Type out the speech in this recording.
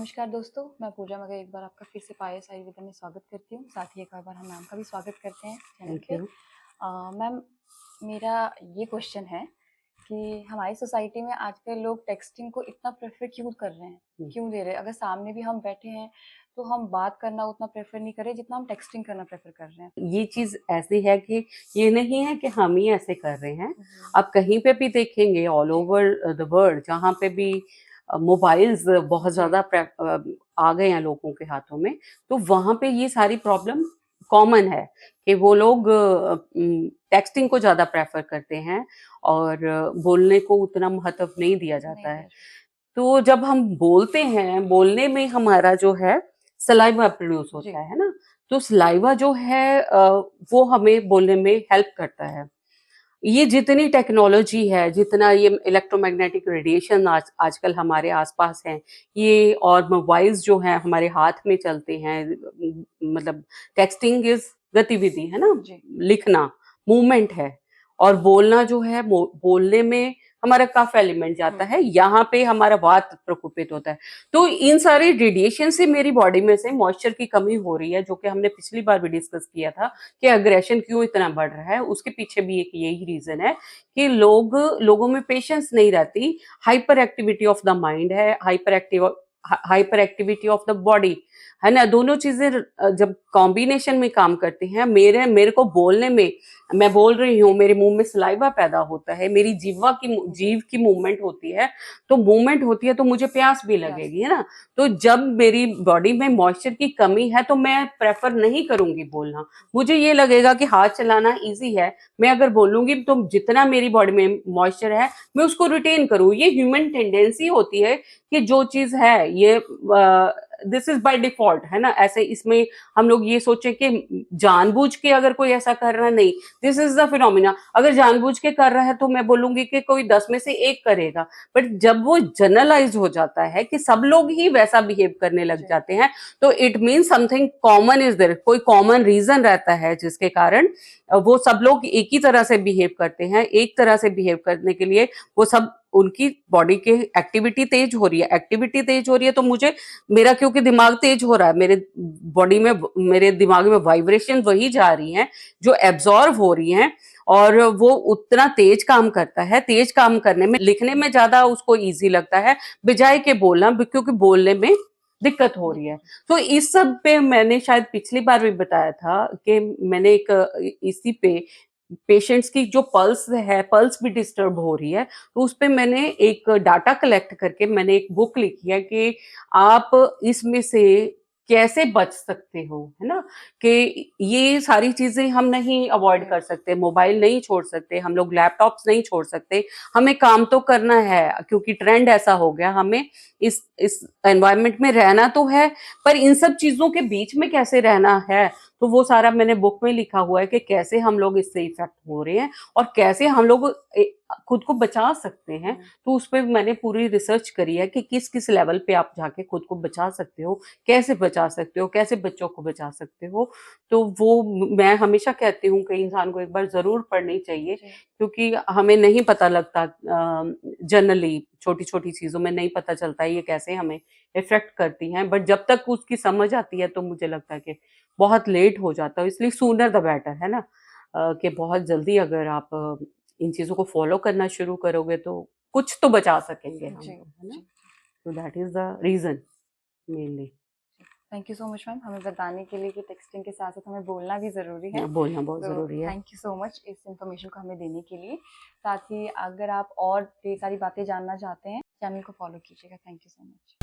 नमस्कार दोस्तों, मैं पूजा मगर एक बार आपका फिर से पायस आयुर्वेदा में स्वागत करती हूँ। साथ ही एक और बार हम मैम का भी स्वागत करते हैं चैनल पे। मैम, मेरा ये क्वेश्चन है कि हमारी सोसाइटी में आजकल लोग टेक्सटिंग को इतना प्रेफर क्यों कर रहे हैं, क्यों दे रहे हैं? अगर सामने भी हम बैठे हैं तो हम बात करना उतना प्रेफर नहीं कर रहे जितना हम टेक्सटिंग करना प्रेफर कर रहे हैं। ये चीज ऐसी है कि ये नहीं है कि हम ही ऐसे कर रहे हैं। आप कहीं पे भी देखेंगे ऑल ओवर द वर्ल्ड, जहाँ पे भी मोबाइल्स बहुत ज्यादा आ गए हैं लोगों के हाथों में, तो वहां पे ये सारी प्रॉब्लम कॉमन है कि वो लोग टेक्सटिंग को ज्यादा प्रेफर करते हैं और बोलने को उतना महत्व नहीं दिया जाता है। तो जब हम बोलते हैं, बोलने में हमारा जो है सलाइवा प्रोड्यूस होता है ना, तो सलाइवा जो है वो हमें बोलने में हेल्प करता है। ये जितनी टेक्नोलॉजी है, जितना ये इलेक्ट्रोमैग्नेटिक रेडिएशन आजकल हमारे आसपास है, ये और मोबाइल्स जो हैं हमारे हाथ में चलते हैं, मतलब टेक्सटिंग इज गतिविधि है ना, लिखना मूवमेंट है, और बोलना जो है बोलने में हमारा कफ एलिमेंट जाता है, यहाँ पे हमारा वात प्रकोपित होता है। तो इन सारे रेडिएशन से मेरी बॉडी में से मॉइस्चर की कमी हो रही है, जो कि हमने पिछली बार भी डिस्कस किया था कि अग्रेशन क्यों इतना बढ़ रहा है। उसके पीछे भी एक यही रीजन है कि लोगों में पेशेंस नहीं रहती, hyperactivity of the mind है, hyperactivity of the body है ना। दोनों चीजें जब कॉम्बिनेशन में काम करती हैं, मेरे को बोलने में, मैं बोल रही हूँ, मेरे मुंह में सलाइवा पैदा होता है, मेरी जीव की मूवमेंट होती है, तो मूवमेंट होती है तो मुझे प्यास भी लगेगी, है ना। तो जब मेरी बॉडी में मॉइस्चर की कमी है तो मैं प्रेफर नहीं करूंगी बोलना। मुझे ये लगेगा कि हाथ चलाना इजी है, मैं अगर बोलूंगी तो जितना मेरी बॉडी में मॉइस्चर है मैं उसको रिटेन करूँ। ये ह्यूमन टेंडेंसी होती है कि जो चीज है ये दिस इज बाय डिफॉल्ट, है ना। ऐसे इसमें हम लोग ये सोचे कि जानबूझ के अगर कोई ऐसा कर रहा, नहीं, दिस इज द फिनोमिना। अगर जानबूझ के कर रहा है तो मैं बोलूंगी कि कोई 10 में से 1 करेगा, बट जब वो जनरलाइज हो जाता है कि सब लोग ही वैसा बिहेव करने लग जाते हैं, तो it mean something common is there, कोई कॉमन रीजन रहता है जिसके कारण वो सब लोग एक ही तरह से बिहेव करते हैं। एक तरह से बिहेव करने के लिए वो सब, उनकी बॉडी के एक्टिविटी तेज हो रही है, एक्टिविटी तेज हो रही है, तो मुझे, मेरा क्योंकि दिमाग तेज हो रहा है, मेरे बॉडी में, मेरे दिमाग में वाइब्रेशन वही जा रही हैं जो एब्जॉर्व हो रही हैं, और वो उतना तेज काम करता है। तेज काम करने में, लिखने में ज्यादा उसको इजी लगता है बजाय के बोलना, क्योंकि बोलने में दिक्कत हो रही है। तो इस सब पे मैंने शायद पिछली बार भी बताया था कि मैंने एक इसी पे पेशेंट्स की जो पल्स है, पल्स भी डिस्टर्ब हो रही है, तो उस पे मैंने एक डाटा कलेक्ट करके मैंने एक बुक लिखी है कि आप इसमें से कैसे बच सकते हो, है ना। कि ये सारी चीजें हम नहीं अवॉइड कर सकते, मोबाइल नहीं छोड़ सकते, हम लोग लैपटॉप्स नहीं छोड़ सकते, हमें काम तो करना है क्योंकि ट्रेंड ऐसा हो गया, हमें इस एनवायरनमेंट में रहना तो है, पर इन सब चीजों के बीच में कैसे रहना है, तो वो सारा मैंने बुक में लिखा हुआ है कि कैसे हम लोग इससे इफेक्ट हो रहे हैं और कैसे हम लोग खुद को बचा सकते हैं। तो उस पर मैंने पूरी रिसर्च करी है कि किस किस लेवल पे आप जाके खुद को बचा सकते हो, कैसे बचा सकते हो, कैसे बच्चों को बचा सकते हो। तो वो मैं हमेशा कहती हूँ कि इंसान को एक बार जरूर पढ़नी चाहिए, क्योंकि हमें नहीं पता लगता, जनरली छोटी छोटी चीजों में नहीं पता चलता ये कैसे हमें इफेक्ट करती हैं, बट जब तक उसकी समझ आती है तो मुझे लगता है कि बहुत लेट हो जाता है। इसलिए सूनर द बेटर, है ना। कि बहुत जल्दी अगर आप इन चीजों को फॉलो करना शुरू करोगे तो कुछ तो बचा सकेंगे हम, है ना। तो that is the reason mainly. Thank you so much ma'am, हमें बताने के लिए कि टेक्सटिंग के साथ साथ हमें बोलना भी ज़रूरी है। बोलना बहुत ज़रूरी है। थैंक यू सो मच इस इन्फॉर्मेशन को हमें देने के लिए। साथ ही अगर आप और ढेर सारी बातें जानना चाहते हैं, चैनल को फॉलो कीजिएगा। Thank you so much.